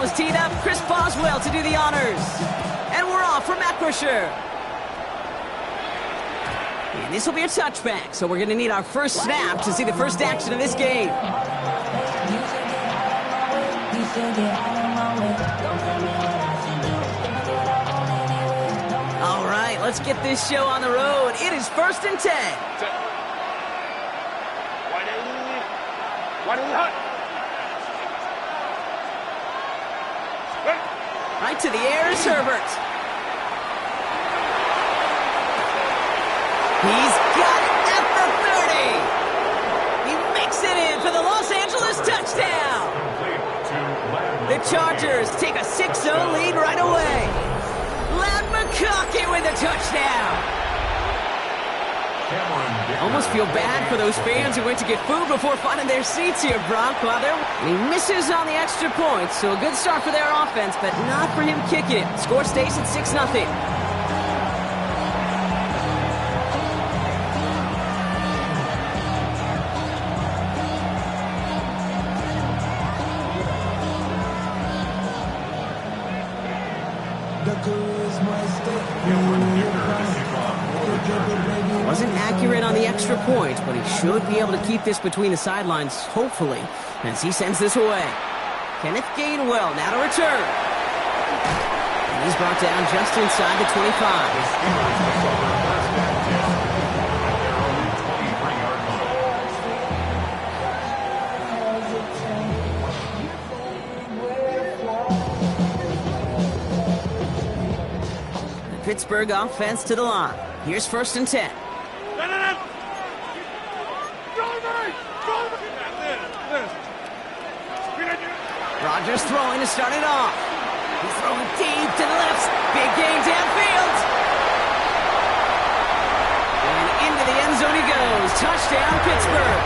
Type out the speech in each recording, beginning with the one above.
was teed up. Chris Boswell to do the honors. And we're off for Matt Crusher. And this will be a touchback, so we're going to need our first snap to see the first action of this game. All right, let's get this show on the road. It is 1st and 10. Right to the air is Herbert. He's got it at the 30. He makes it in for the Los Angeles touchdown. The Chargers take a 6-0 lead right away. Lad McConkey with a touchdown. Almost feel bad for those fans who went to get food before finding their seats here, Brock. And he misses on the extra point, so a good start for their offense, but not for him kicking it. Score stays at 6-0. Wasn't accurate on the extra point, but he should be able to keep this between the sidelines, hopefully, as he sends this away. Kenneth Gainwell now to return. And he's brought down just inside the 25. Pittsburgh offense to the line. Here's 1st and 10. Rodgers throwing to start it off. He's throwing deep to the left. Big gain downfield. And into the end zone he goes. Touchdown, Pittsburgh.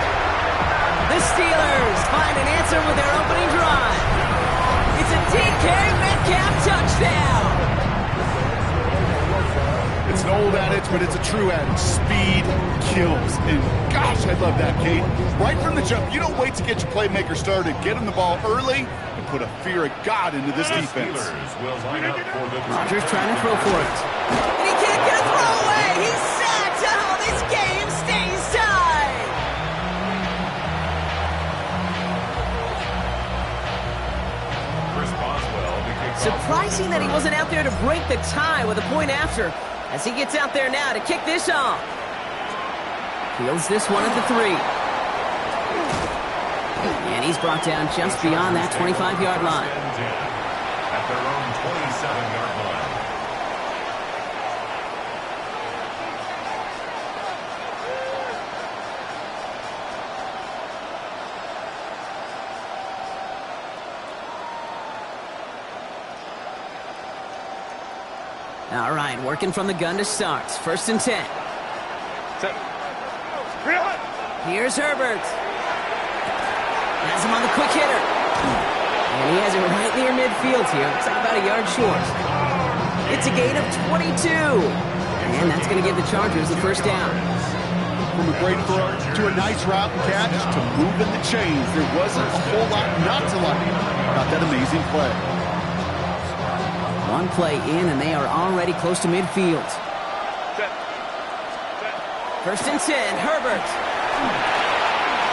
The Steelers find an answer with their opening drive. It's a DK Metcalf touchdown. It's an old adage, but it's a true adage. Speed kills. And gosh, I love that, Kate. Right from the jump, you don't wait to get your playmaker started. Get him the ball early and put a fear of God into this defense. Rodgers trying to throw for it. And he can't get a throw away. He's sacked. Oh, this game stays tied. Surprising that he wasn't out there to break the tie with a point after. As he gets out there now to kick this off. Fields this one at the 3. And he's brought down just beyond that 25-yard line. At their own 27-yard line. All right, working from the gun to start. 1st and 10. Here's Herbert. Has him on the quick hitter. And he has it right near midfield here. It's like about a yard short. It's a gain of 22. And that's going to give the Chargers the first down. From a great throw to a nice route and catch to moving the chains. There wasn't a whole lot not to like about that amazing play. One play in, and they are already close to midfield. 1st and 10, Herbert.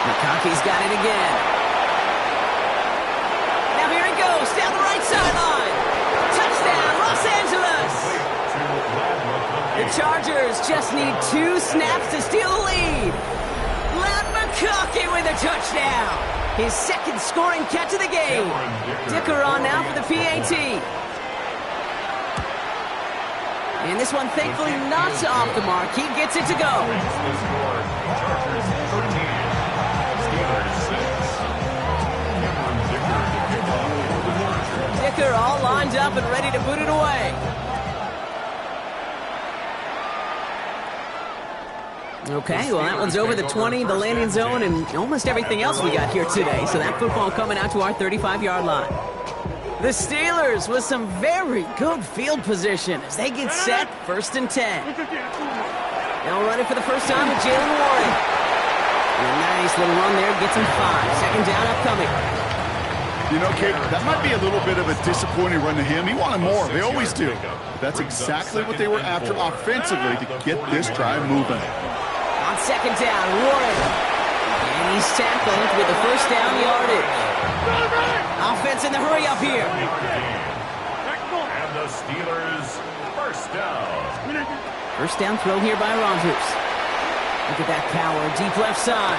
McConkey's got it again. Now here he goes, down the right sideline. Touchdown, Los Angeles. The Chargers just need 2 snaps to steal the lead. Lad McConkey with a touchdown. His second scoring catch of the game. Dicker on now for the PAT. And this one, thankfully, not off the mark. He gets it to go. Dicker all lined up and ready to boot it away. Okay, well, that one's over the 20, the landing zone, and almost everything else we got here today. So that football coming out to our 35-yard line. The Steelers with some very good field position as they get set, 1st and 10. Now running for the first time with Jalen Warren. And a nice little run there, gets him 5. 2nd down upcoming. You know, Kate, that might be a little bit of a disappointing run to him. He wanted more. They always do. But that's exactly what they were after offensively to get this drive moving. On second down, Warren. And he's tackled with the first down yardage. Offense in the hurry up here. And the Steelers, first down. First down throw here by Rodgers. Look at that power, deep left side.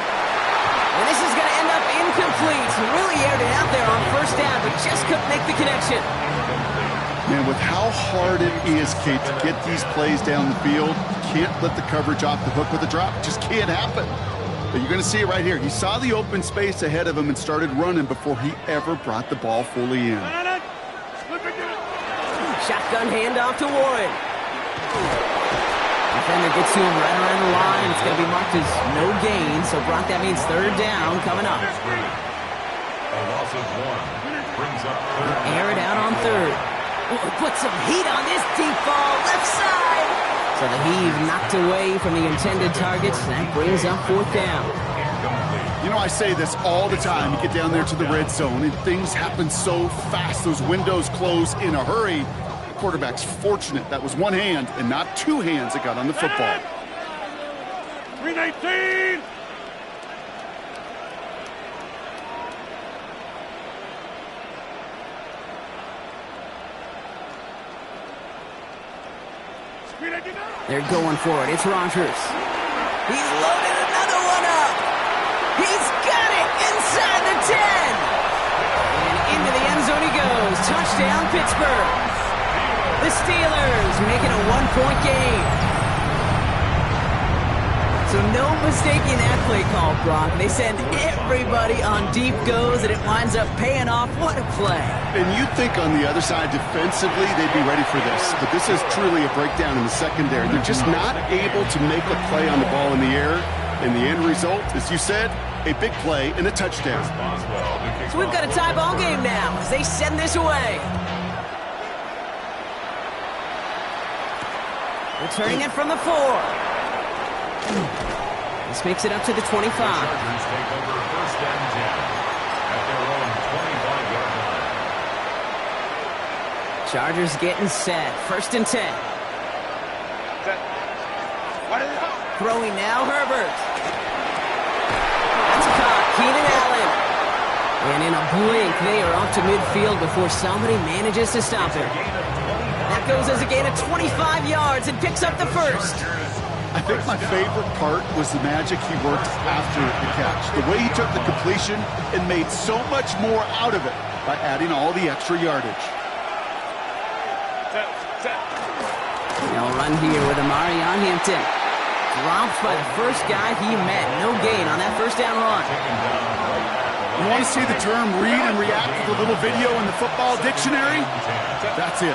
And this is going to end up incomplete. Really aired it out there on first down, but just couldn't make the connection. Man, with how hard it is, Kate, to get these plays down the field, can't let the coverage off the hook with a drop. Just can't happen. But you're going to see it right here. He saw the open space ahead of him and started running before he ever brought the ball fully in. Shotgun handoff to Warren. Defender gets to him right around the line. It's going to be marked as no gain, so Brock, that means third down coming up. A loss of 1 brings up third. Air it out on third. Oh, put some heat on this deep ball, left side. So the heave knocked away from the intended targets. That brings up fourth down. You know, I say this all the time. You get down there to the red zone, and things happen so fast. Those windows close in a hurry. Quarterback's fortunate that was one hand and not two hands that got on the football. 319. They're going for it. It's Rodgers. He's loaded another one up. He's got it inside the 10. And into the end zone he goes. Touchdown, Pittsburgh. The Steelers making a one-point game. So no mistaking that play call, Brock. They send everybody on deep goes, and it winds up paying off. What a play. And you'd think on the other side defensively they'd be ready for this. But this is truly a breakdown in the secondary. They're just not able to make a play on the ball in the air. And the end result, as you said, a big play and a touchdown. So we've got a tie ball game now as they send this away. Returning it from the 4. This makes it up to the 25. Chargers take over first and 10 at their own 25-yard line. Chargers getting set. First and 10. Throwing now, Herbert. That's caught. Keenan Allen. And in a blink, they are off to midfield before somebody manages to stop him. That goes as a gain of 25 yards and picks up the first. I think my favorite part was the magic he worked after the catch. The way he took the completion and made so much more out of it by adding all the extra yardage. They'll run here with Amari on Hampton. Dropped by the first guy he met. No gain on that first down run. You want to see the term read and react with a little video in the football dictionary? That's it.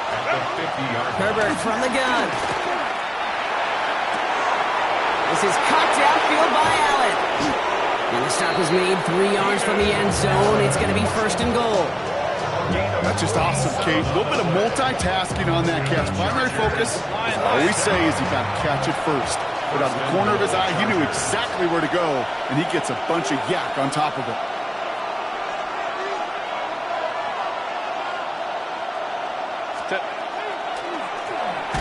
Herbert from the gun. This is caught downfield by Allen. And the stop is made 3 yards from the end zone. It's going to be first and goal. That's just awesome, Kate. A little bit of multitasking on that catch. Primary focus, I always say, is you got to catch it first. But out of the corner of his eye, he knew exactly where to go, and he gets a bunch of yak on top of it.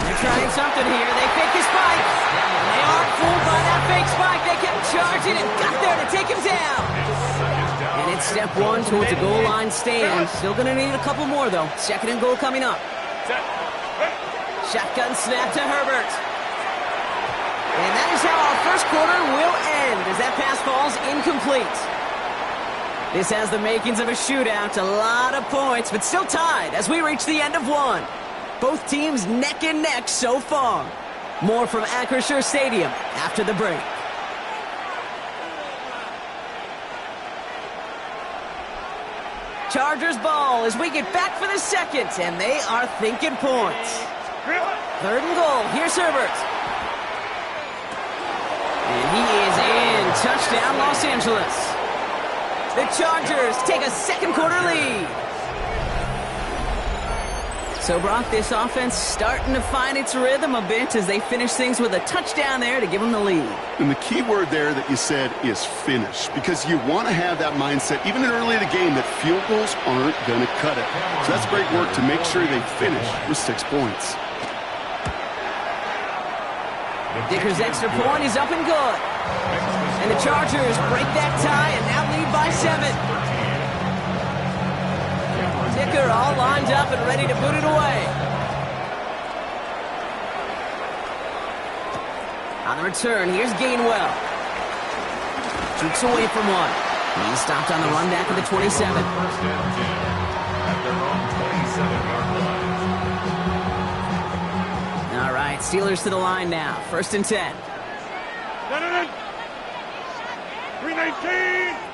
They're trying something here. They fake his spike. They aren't fooled by that fake spike. They kept charging and got there to take him down. And it's step 1 towards a goal line stand. Still going to need a couple more, though. Second and goal coming up. Shotgun snap to Herbert. And that is how our first quarter will end as that pass falls incomplete. This has the makings of a shootout. A lot of points, but still tied as we reach the end of one. Both teams neck and neck so far. More from Acrisure Stadium after the break. Chargers ball as we get back for the second, and they are thinking points. Third and goal. Here's Herbert. And he is in. Touchdown, Los Angeles. The Chargers take a second quarter lead. So, Brock, this offense starting to find its rhythm a bit as they finish things with a touchdown there to give them the lead. And the key word there that you said is finish, because you want to have that mindset, even early in the game, that field goals aren't going to cut it. So that's great work to make sure they finish with 6 points. Dicker's extra point is up and good. And the Chargers break that tie and now lead by 7. Dicker all lined up and ready to boot it away. On the return, here's Gainwell. Jukes away from one. He's stopped on the run back at the 27. First and 10 at their own 27-yard line. All right, Steelers to the line now. First and 10. 319.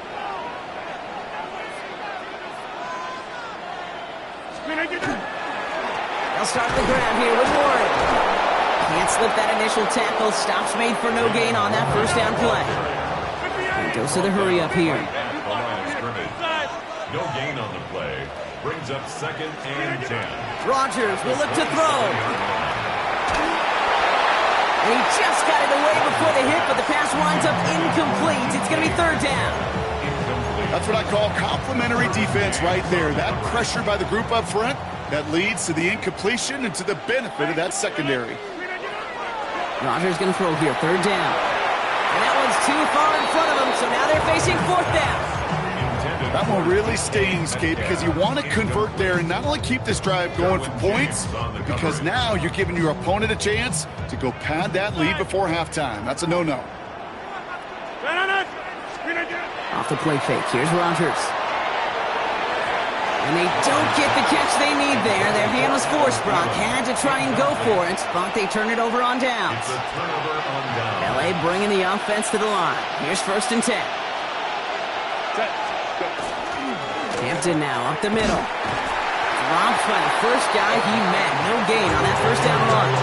They'll start the ground here with Warren. Can't slip that initial tackle. Stops made for no gain on that first down play. And goes to the hurry up here. At the line of scrimmage. No gain on the play. Brings up 2nd and 10. Rodgers will look to throw. And he just got it away before the hit, but the pass winds up incomplete. It's going to be 3rd down. That's what I call complimentary defense right there. That pressure by the group up front, that leads to the incompletion and to the benefit of that secondary. Rodgers going to throw here, 3rd down. And that one's too far in front of him, so now they're facing 4th down. That one really stings, Kate, because you want to convert there and not only keep this drive going for points, but because now you're giving your opponent a chance to go pad that lead before halftime. That's a no-no. Off the play fake, here's Rodgers. And they don't get the catch they need there. Their hand was forced, Brock. Had to try and go for it, but they turn it over on downs. It's a turnover on down. LA bringing the offense to the line. Here's 1st and 10. Hampton now up the middle. Dropped by the first guy he met. No gain on that first down run.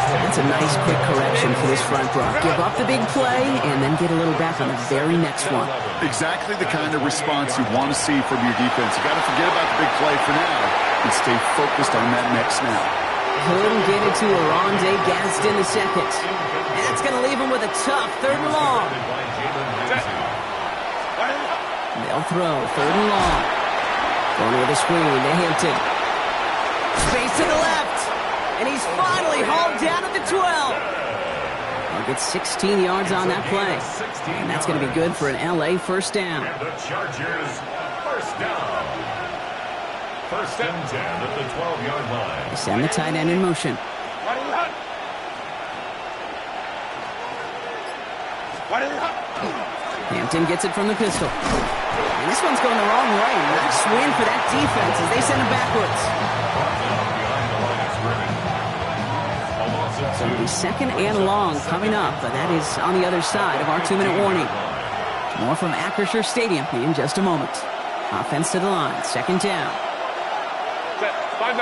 That's a nice quick correction for this front, Brock. Give up the big play and then get a little back on the very next one. Exactly the kind of response you want to see from your defense. You got to forget about the big play for now and stay focused on that next snap. Couldn't get it to Aronde Gadsden the second. And that's going to leave him with a tough 3rd and long. They'll throw 3rd and long. Going with a screen to Hampton. Space to the left. And he's finally hauled down at the 12. He'll get 16 yards on that play. And that's going to be good for an LA first down. And the Chargers first down. 1st and 10 at the 12-yard line. They send the tight end in motion. Hampton gets it from the pistol. And this one's going the wrong way. Nice win for that defense as they send him backwards. So it'll be 2nd and long coming up, but that is on the other side of our 2-minute warning. More from Acrisure Stadium in just a moment. Offense to the line, 2nd down. 5-9.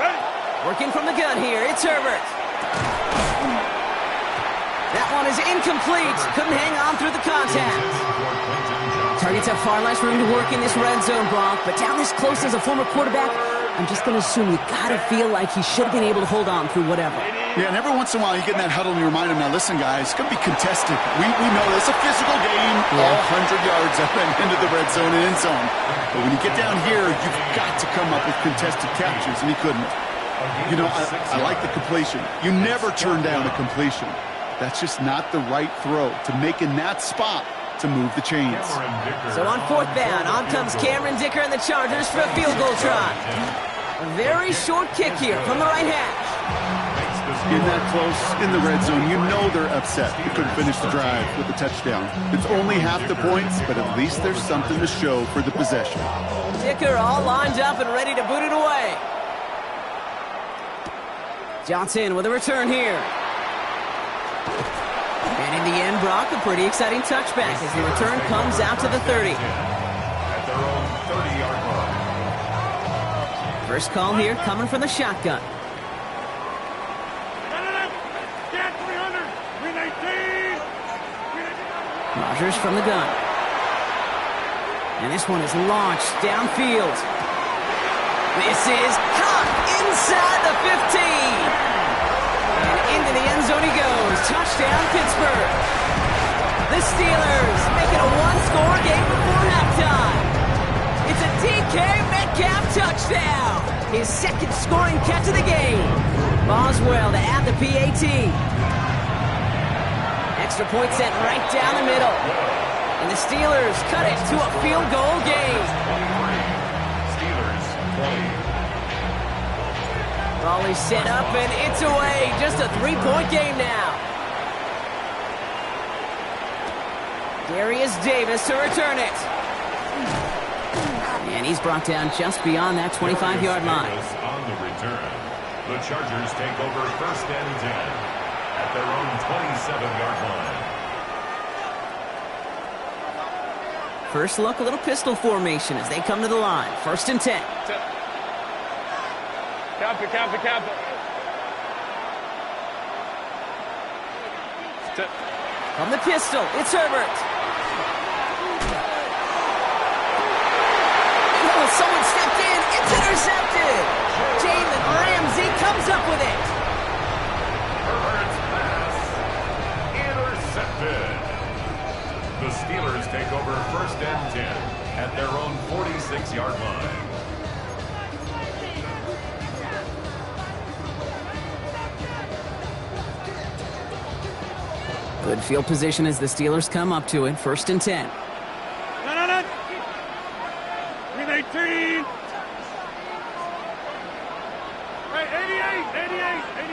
Ready? Working from the gun here, it's Herbert. That one is incomplete. Couldn't hang on through the contact. Targets have far less room to work in this red zone, Brock, but down this close as a former quarterback, I'm just going to assume you got to feel like he should have been able to hold on through whatever. Yeah, and every once in a while you get in that huddle and you remind him, now listen, guys, it's going to be contested. We know it's a physical game, all 100 yards up and into the red zone and end zone. But when you get down here, you've got to come up with contested captures, and he couldn't. You know, I like the completion. You never turn down a completion. That's just not the right throw to make in that spot to move the chains. So on 4th down, on comes Cameron Dicker and the Chargers for a field goal try. A very short kick here from the right hash. In that close, in the red zone, you know they're upset. They couldn't finish the drive with the touchdown. It's only half the points, but at least there's something to show for the possession. Dicker all lined up and ready to boot it away. Johnson with a return here. And in the end, Brock, a pretty exciting touchback as the return comes out to the 30. At their own 30-yard line. First call here coming from the shotgun. Rodgers from the gun. And this one is launched downfield. This is caught inside the 15. And into the end zone he goes. Touchdown, Pittsburgh. The Steelers make it a one-score game before halftime. It's a DK Metcalf touchdown. His second scoring catch of the game. Boswell to add the PAT. Extra point sent right down the middle. And the Steelers cut it to a field goal game. Steelers 20. Ball is set up and it's away. Just a three-point game now. Darius Davis to return it. And he's brought down just beyond that 25-yard line. On the return, the Chargers take over first and 10 at their own 27-yard line. First look, a little pistol formation as they come to the line. First and 10. Cap it, cap it, cap it. From the pistol, it's Herbert. Someone stepped in. It's intercepted. Jalen Ramsey comes up with it. Herbert's pass intercepted. The Steelers take over first and 10 at their own 46-yard line. Good field position as the Steelers come up to it. First and 10. No. 18. Hey,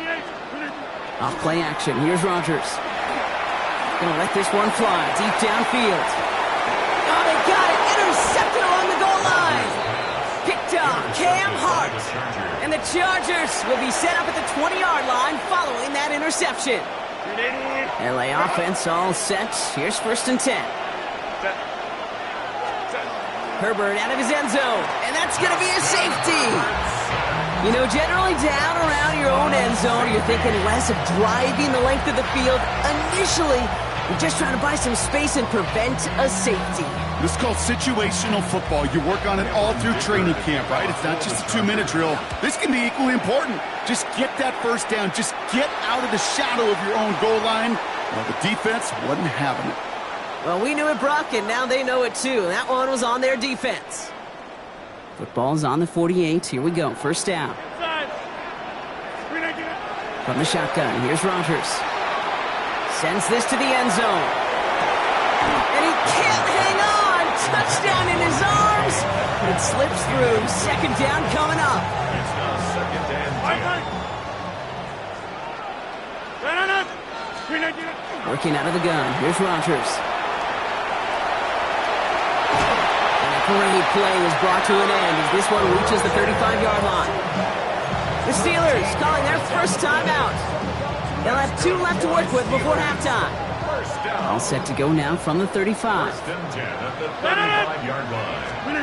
88. Off play action. Here's Rodgers. Gonna let this one fly deep downfield. Oh, they got it. Intercepted along the goal line. Picked up Cam Hart. And the Chargers will be set up at the 20-yard line following that interception. LA offense all set. Here's first and 10. Herbert out of his end zone, and that's going to be a safety. You know, generally down around your own end zone, you're thinking less of driving the length of the field. Initially, you're just trying to buy some space and prevent a safety. This is called situational football. You work on it all through training camp, right? It's not just a 2-minute drill. This can be equally important. Just get that first down. Just get out of the shadow of your own goal line. Well, the defense wasn't having it. Well, we knew it, Brock, and now they know it too. That one was on their defense. Football's on the 48. Here we go. First down. From the shotgun, here's Rodgers. Sends this to the end zone. And he can't hang on. Touchdown in his arms. But it slips through. Second down coming up. It's now second and 10. Working out of the gun. Here's Rodgers. Great play is brought to an end as this one reaches the 35-yard line. The Steelers calling their first timeout. They'll have 2 left to work with before halftime. All set to go now from the 35. First and 10 at the 35-yard line.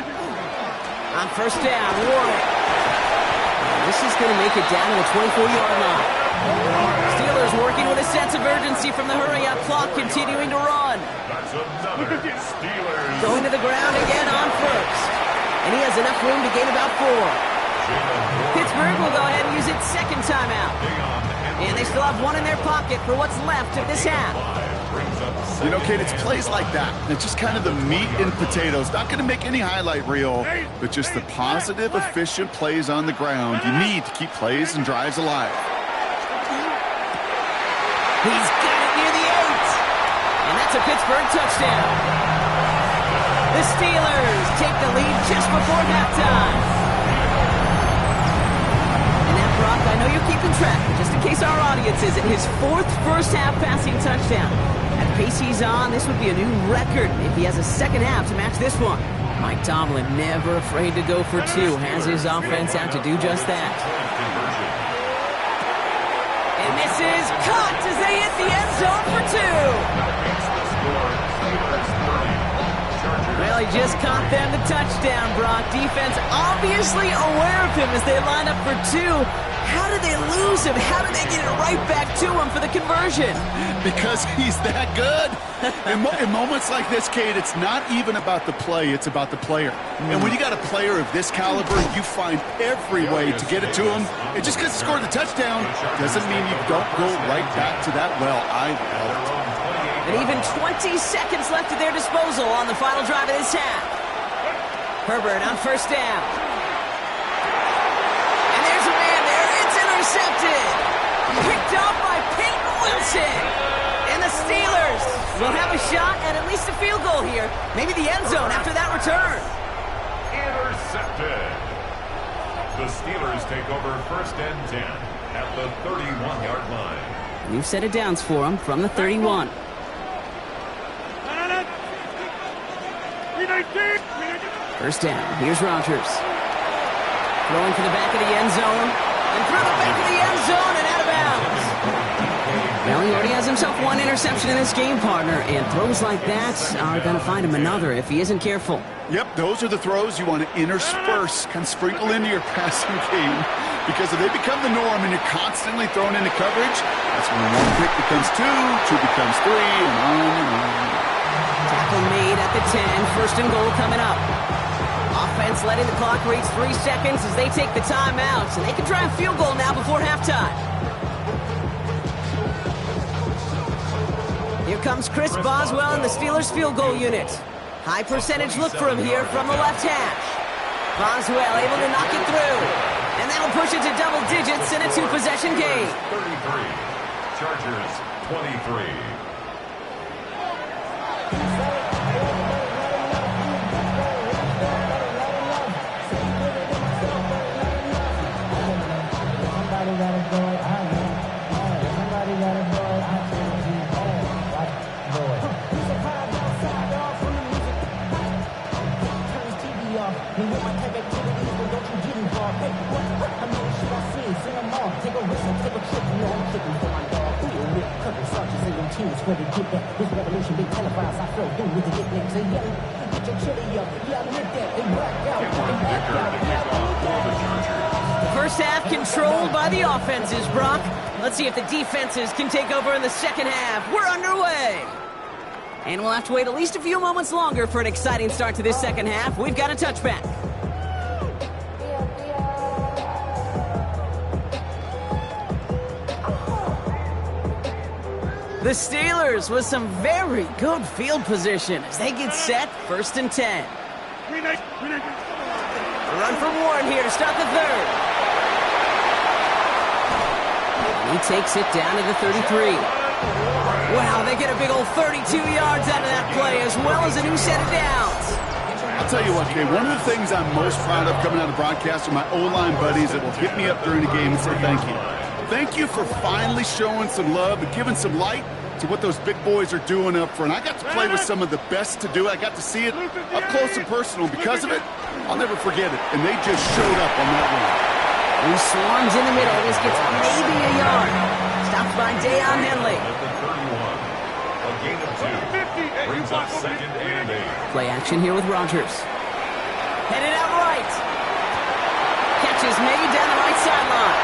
On first down, Warwick. This is going to make it down to the 24-yard line. Steelers working with a sense of urgency from the hurry-up clock, continuing to run. That's another Steelers. Going to the ground again on first. And he has enough room to gain about 4. Pittsburgh will go ahead and use its second timeout. And they still have 1 in their pocket for what's left of this half. You know, Kate, it's plays like that. It's just kind of the meat and potatoes. Not going to make any highlight reel, but just the positive, efficient plays on the ground. You need to keep plays and drives alive. He's got it near the 8. And that's a Pittsburgh touchdown. The Steelers take the lead just before halftime. And now, Brock, I know you're keeping track, but just in case our audience isn't, his 4th first-half passing touchdown. At the pace he's on, this would be a new record if he has a second half to match this one. Mike Tomlin never afraid to go for 2, has his offense out to do just that. And this is caught as they hit the end zone for 2. That makes the score Steelers 30, Chargers Well, he just caught them the touchdown, Brock. Defense obviously aware of him as they line up for two. How did they lose him? How did they get it right back to him for the conversion? Because he's that good. In moments like this, Kate, it's not even about the play, it's about the player. And when you got a player of this caliber, you find every way to get it to him. And just because he scored the touchdown doesn't mean you don't go right back to that well. I felt. And even 20 seconds left at their disposal on the final drive of this half. Herbert on first down. And there's a man there. It's intercepted. Picked off by Peyton Wilson. And the Steelers will have a shot at least a field goal here. Maybe the end zone after that return. Intercepted. The Steelers take over first and 10 at the 31-yard line. New set of downs for them from the 31. First down. Here's Rodgers. Throwing for the back of the end zone. And through the back of the end zone and out of bounds. Well, he already has himself one interception in this game, partner. And throws like that are going to find him another if he isn't careful. Yep, those are the throws you want to intersperse, kind of sprinkle into your passing game. Because if they become the norm and you're constantly thrown into coverage, that's when one pick becomes two becomes three, and on and on. Tackle made at the 10. First and goal coming up. Offense letting the clock reach 3 seconds as they take the timeouts. And they can try a field goal now before halftime. Here comes Chris Boswell and the Steelers field goal unit. High percentage look for him here from the left hash. Boswell able to knock it through. And that'll push it to double digits in a two-possession game. 33. Chargers 23. First half controlled by the offenses, Brock. Let's see if the defenses can take over in the second half. We're underway. And we'll have to wait at least a few moments longer for an exciting start to this second half. We've got a touchback. The Steelers with some very good field position as they get set, first and 10. A run for Warren here to start the third. He takes it down to the 33. Wow, they get a big old 32 yards out of that play as well as a new set of downs. I'll tell you what, Kay, one of the things I'm most proud of coming out of broadcast are my O-line buddies that will hit me up during the game and say thank you. Thank you for finally showing some love and giving some light to what those big boys are doing up front. I got to play with some of the best to do it. I got to see it up close and personal. Because of it, I'll never forget it. And they just showed up on that one. He swarms in the middle. This gets maybe a yard. Stopped by Deion Henley. A gain of 2. Brings up second and 8. Play action here with Rodgers. Headed out right. Catch is made down the right sideline.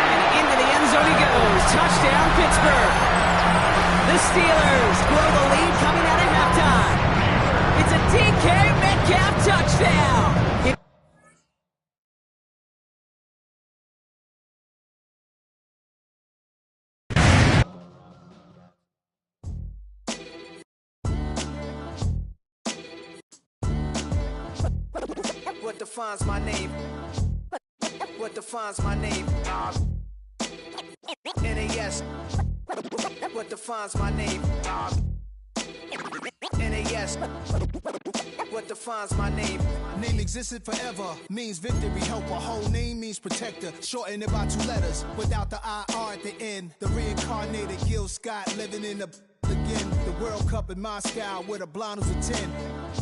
And into the end zone he goes. Touchdown, Pittsburgh. The Steelers grow the lead coming out of halftime. It's a DK Metcalf touchdown. What defines my name? What defines my name? NAS. What defines my name? NAS. What defines my name? Name existed forever, means victory, helper. Whole name means protector. Shorten it by 2 letters, without the IR at the end. The reincarnated Gil Scott living in the again. The World Cup in Moscow with a blonde who's a 10.